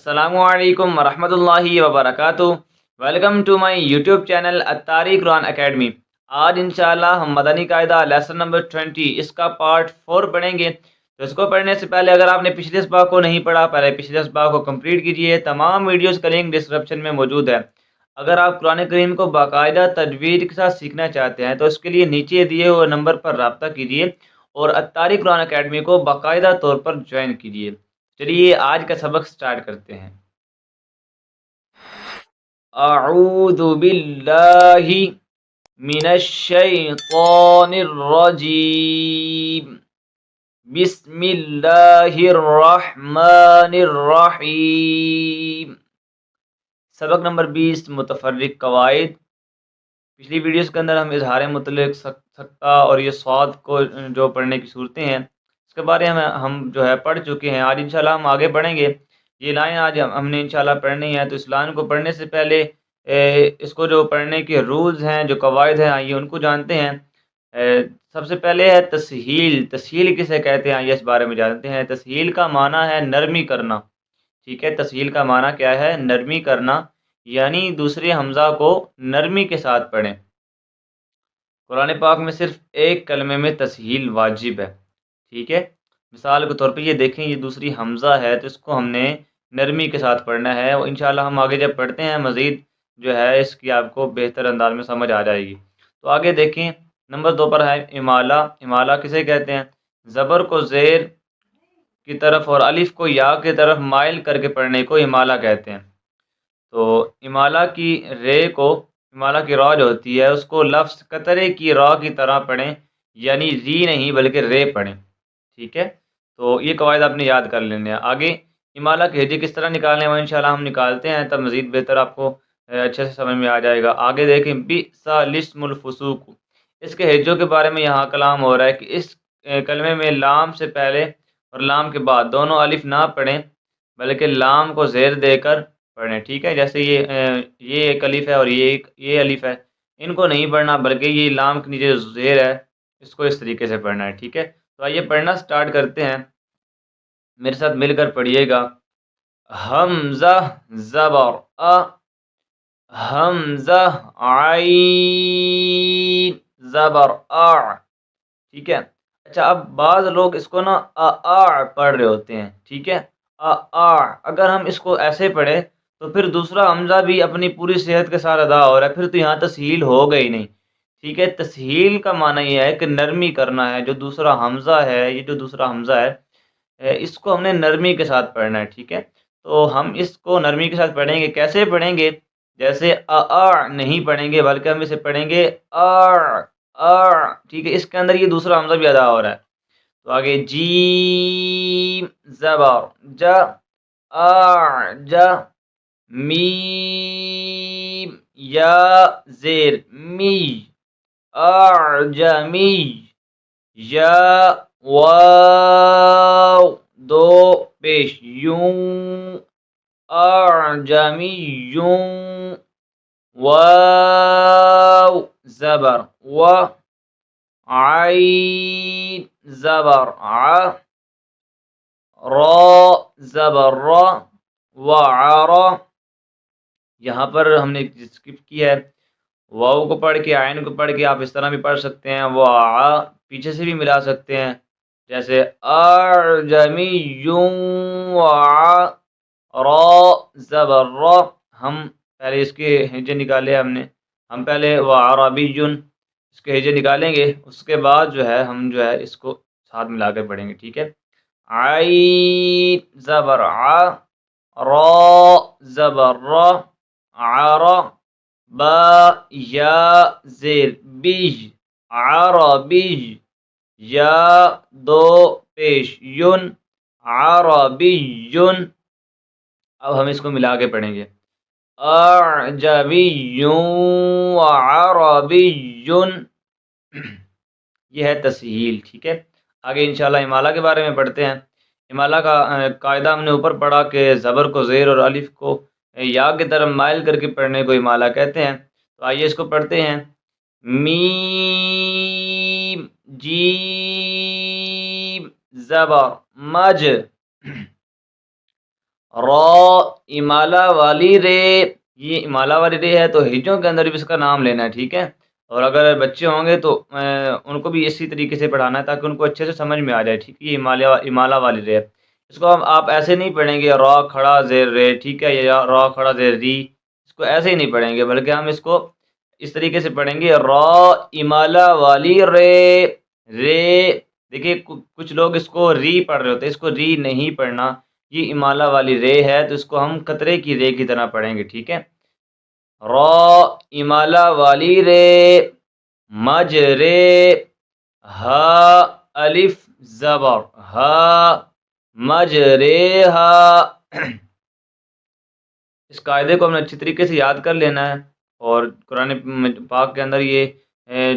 السلام علیکم ورحمۃ اللہ وبرکاتہ۔ Welcome to my YouTube channel Al Tariq Quran academy. آج انشاءاللہ ہم مدنی قاعدہ لیسن نمبر 20 اس کا پارٹ 4 پڑھیں گے۔ تو اس کو پڑھنے سے پہلے اگر آپ نے پچھلے اسباق کو نہیں پڑھا، پہلے پچھلے اسباق کو کمپلیٹ کیجئے۔ تمام ویڈیوز کا لنک ڈسکرپشن میں موجود ہے۔ اگر آپ قرآن کریم کو باقاعدہ تجوید کے ساتھ سیکھنا چاہتے ہیں تو اس کے لیے نیچے دیے ہوئے نمبر پر رابطہ کیجئے اور الطارق قرآن اکیڈمی کو باقاعدہ طور پر جوائن کیجئے۔ چلیے آج کا سبق سٹارٹ کرتے ہیں۔ اعوذ باللہ من الشیطان الرجیم، بسم اللہ الرحمن الرحیم۔ سبق نمبر 20 متفرق قواعد۔ پچھلی ویڈیوز کے اندر ہم اظہار مطلق، سکتہ اور یہ صاد کو جو پڑھنے کی صورتیں ہیں اس کے بارے میں ہم جو ہے پڑھ چکے ہیں۔ آج انشاءاللہ ہم آگے بڑھیں گے۔ یہ لائن آج ہم نے انشاءاللہ پڑھنی ہے، تو اس لائن کو پڑھنے سے پہلے اس کو جو پڑھنے کے رولز ہیں، جو قواعد ہیں، آئیے ان کو جانتے ہیں۔ سب سے پہلے ہے تسہیل۔ تسہیل کسے کہتے ہیں آئیے اس بارے میں جانتے ہیں۔ تسہیل کا معنی ہے نرمی کرنا، ٹھیک ہے۔ تسہیل کا معنی کیا ہے؟ نرمی کرنا، یعنی دوسرے حمزہ کو نرمی کے ساتھ پڑھیں۔ قرآن پاک میں صرف ایک کلمے میں تسہیل واجب ہے، ٹھیک ہے۔ مثال کے طور پہ یہ دیکھیں، یہ دوسری حمزہ ہے تو اس کو ہم نے نرمی کے ساتھ پڑھنا ہے۔ انشاءاللہ ہم آگے جب پڑھتے ہیں مزید جو ہے اس کی آپ کو بہتر انداز میں سمجھ آ جائے گی۔ تو آگے دیکھیں، نمبر 2 پر ہے امالہ۔ امالہ کسے کہتے ہیں؟ زبر کو زیر کی طرف اور الف کو یا کی طرف مائل کر کے پڑھنے کو امالہ کہتے ہیں۔ تو امالہ کی رے کو، امالہ کی را جو ہوتی ہے اس کو لفظ قطرے کی را کی طرح پڑھیں، یعنی ری نہیں بلکہ رے پڑھیں، ٹھیک ہے۔ تو یہ قواعد آپ نے یاد کر لینے ہیں۔ آگے امالہ کے ہجے کس طرح نکالنے ہیں وہ انشاءاللہ ہم نکالتے ہیں، تب مزید بہتر آپ کو اچھے سے سمجھ میں آ جائے گا۔ آگے دیکھیں، بئس الاسم الفسوق۔ اس کے ہجوں کے بارے میں یہاں کلام ہو رہا ہے کہ اس کلمے میں لام سے پہلے اور لام کے بعد دونوں الف نہ پڑھیں بلکہ لام کو زیر دے کر پڑھیں، ٹھیک ہے۔ جیسے یہ ایک الف ہے اور یہ الف ہے، ان کو نہیں پڑھنا بلکہ یہ لام کے نیچے جو زیر ہے اس کو اس طریقے سے پڑھنا ہے، ٹھیک ہے۔ تو آئیے پڑھنا سٹارٹ کرتے ہیں، میرے ساتھ مل کر پڑھیے گا۔ حمزہ زبر ا، حمزہ عین زبر آ، ٹھیک ہے۔ اچھا، اب بعض لوگ اس کو نا پڑھ رہے ہوتے ہیں، ٹھیک ہے۔ اگر ہم اس کو ایسے پڑھیں تو پھر دوسرا حمزہ بھی اپنی پوری صحت کے ساتھ ادا ہو رہا ہے، پھر تو یہاں تسہیل ہو گئی نہیں، ٹھیک ہے۔ تسہیل کا معنی یہ ہے کہ نرمی کرنا ہے۔ جو دوسرا حمزہ ہے، یہ جو دوسرا حمزہ ہے اس کو ہم نے نرمی کے ساتھ پڑھنا ہے، ٹھیک ہے۔ تو ہم اس کو نرمی کے ساتھ پڑھیں گے، کیسے پڑھیں گے؟ جیسے نہیں پڑھیں گے بلکہ ہم اسے پڑھیں گے ٹھیک ہے۔ اس کے اندر یہ دوسرا حمزہ بھی ادا ہو رہا ہے۔ تو آگے جیم زبر جا، جا، میم یا زیر می، اعجمی، یا واو دو پیش یوں، اعجمی یوں، واو زبر و، عین زبر ع، را زبر را، وعر۔ یہاں پر ہم نے اسکپ کیا ہے، واو کو پڑھ کے عین کو پڑھ کے آپ اس طرح بھی پڑھ سکتے ہیں، پیچھے سے بھی ملا سکتے ہیں، جیسے اعجمی یوں را زبر را۔ ہم پہلے اس کے ہجے نکالے، ہم پہلے وعربی اس کے ہجے نکالیں گے، اس کے بعد جو ہے ہم جو ہے اس کو ساتھ ملا کر پڑھیں گے، ٹھیک ہے۔ عین زبر ع، را زبر را، عر، با یا زیر بی، عربی، یا دو پیش یون، عربی یون۔ اب ہم اس کو ملا کے پڑھیں گے، اعجمی وعربی۔ یہ ہے تسہیل، ٹھیک ہے۔ آگے انشاءاللہ امالہ کے بارے میں پڑھتے ہیں۔ امالہ کا قاعدہ ہم نے اوپر پڑھا کہ زبر کو زیر اور الف کو یا کی طرف مائل کر کے پڑھنے کو امالہ کہتے ہیں۔ تو آئیے اس کو پڑھتے ہیں، میم جیم زبر مج، را امالہ والی رے، یہ امالہ والی رے ہے تو ہجوں کے اندر بھی اس کا نام لینا ہے، ٹھیک ہے. اور اگر بچے ہوں گے تو ان کو بھی اسی طریقے سے پڑھانا ہے تاکہ ان کو اچھے سے سمجھ میں آ جائے، ٹھیک ہے. یہ امالہ والی رے ہے. اس کو آپ ایسے نہیں پڑھیں گے را کھڑا زیر رے، ٹھیک ہے، یا را کھڑا زیر ری، اس کو ایسے ہی نہیں پڑھیں گے، بلکہ ہم اس کو اس طریقے سے پڑھیں گے را امالہ والی رے. رے دیکھیے کچھ لوگ اس کو ری پڑھ رہے ہوتے ہیں، اس کو ری نہیں پڑھنا، یہ امالہ والی رے ہے تو اس کو ہم قطرے کی رے کی طرح پڑھیں گے، ٹھیک ہے. را امالہ والی رے مج رے ہا الف زبر ہا مج رے ہا. اس قاعدے کو ہم نے اچھی طریقے سے یاد کر لینا ہے، اور قرآن پاک کے اندر یہ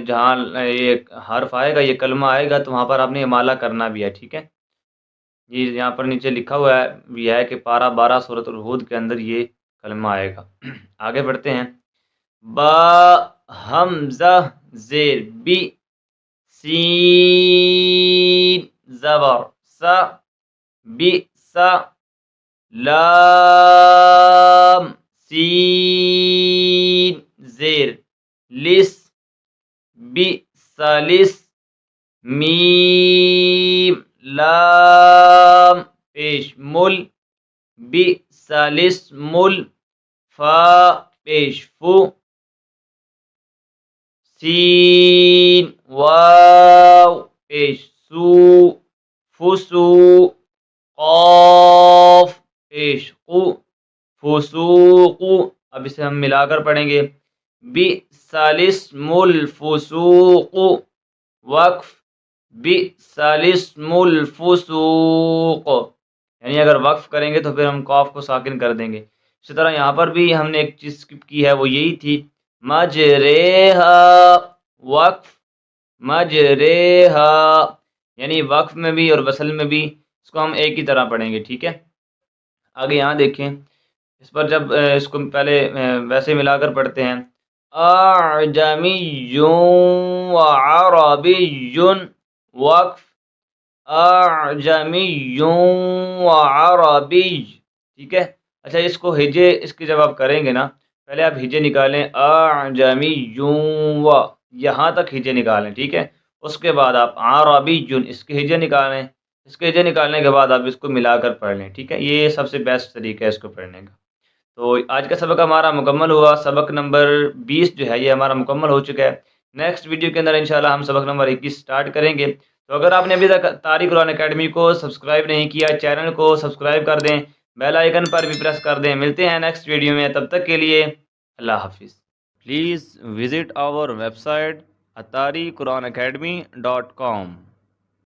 جہاں یہ حرف آئے گا، یہ کلمہ آئے گا تو وہاں پر آپ نے امالہ کرنا بھی ہے، ٹھیک ہے. یہ یہاں پر نیچے لکھا ہوا ہے بھی ہے کہ پارہ 12 سورۃ الہود کے اندر یہ کلمہ آئے گا. آگے بڑھتے ہیں. با حمزہ زیر بی، سین زبر سا بی سا، لام سین زیر لس بی سالس، میم لام پیش مل بی سالس مل، فا پیش فو، سین واو پیش سو فسو، قاف پیش قو فسوق. اب اسے ہم ملا کر پڑھیں گے. بی سالسم الفسوق، وقف بی سالسم الفسوق، یعنی اگر وقف کریں گے تو پھر ہم قاف کو ساکن کر دیں گے. اسی طرح یہاں پر بھی ہم نے ایک چیز اسکپ کی ہے، وہ یہی تھی مجریہا، وقف مجریہا، یعنی وقف میں بھی اور وصل میں بھی اس کو ہم ایک ہی طرح پڑھیں گے، ٹھیک ہے. آگے یہاں دیکھیں، اس پر جب اس کو پہلے ویسے ملا کر پڑھتے ہیں. اعجمی وعربی، وقف اعجمی وعربی، ٹھیک ہے. اچھا اس کو ہجے اس کی جب آپ کریں گے نا، پہلے آپ ہجے نکالیں اعجمی و، یہاں تک ہجے نکالیں، ٹھیک ہے. اس کے بعد آپ عربی اس کے ہجے نکالیں، اس کے ہجے نکالنے کے بعد آپ اس کو ملا کر پڑھ لیں، ٹھیک ہے. یہ سب سے بیسٹ طریقہ ہے اس کو پڑھنے کا. تو آج کا سبق ہمارا مکمل ہوا. سبق نمبر 20 جو ہے یہ ہمارا مکمل ہو چکا ہے. نیکسٹ ویڈیو کے اندر انشاءاللہ ہم سبق نمبر 21 سٹارٹ کریں گے. تو اگر آپ نے ابھی تک طارق قرآن اکیڈمی کو سبسکرائب نہیں کیا، چینل کو سبسکرائب کر دیں، بیل آئیکن پر بھی پریس کر دیں. ملتے ہیں نیکسٹ ویڈیو میں، تب تک کے لیے اللہ حافظ. Please visit our website atariquranacademy.com.